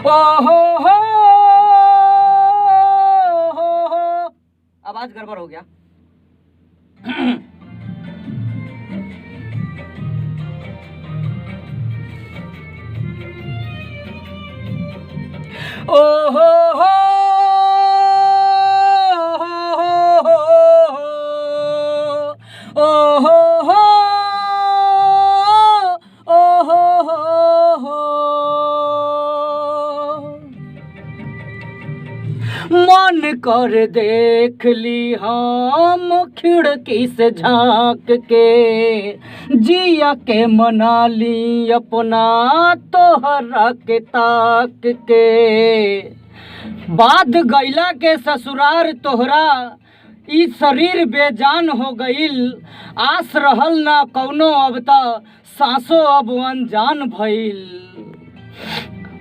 ओ हो, आवाज गड़बड़ हो गया। ओ हो ओ हो मन कर देख ली हम खिड़की से झांक के, जिया के मना ली अपना तोहरा के ताक के। बाद गैला के ससुरार तोहरा ई शरीर बेजान हो गईल, आस रहल ना कौनो अब त सांसो अब अनजान भइल।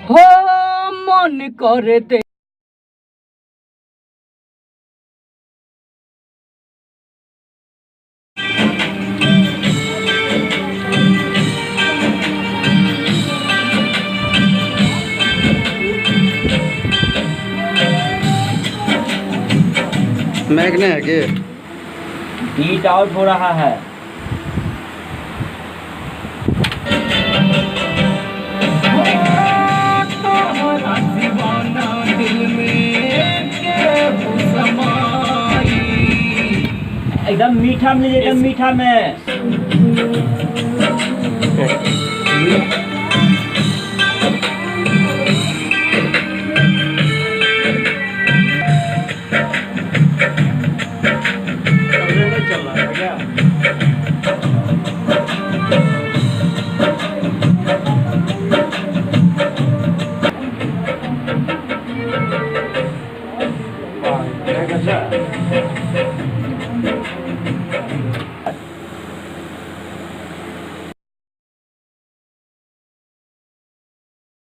हो मन करे दे मैगने है कि बीट आउट हो रहा है। एकदम मीठा में, एकदम मीठा में।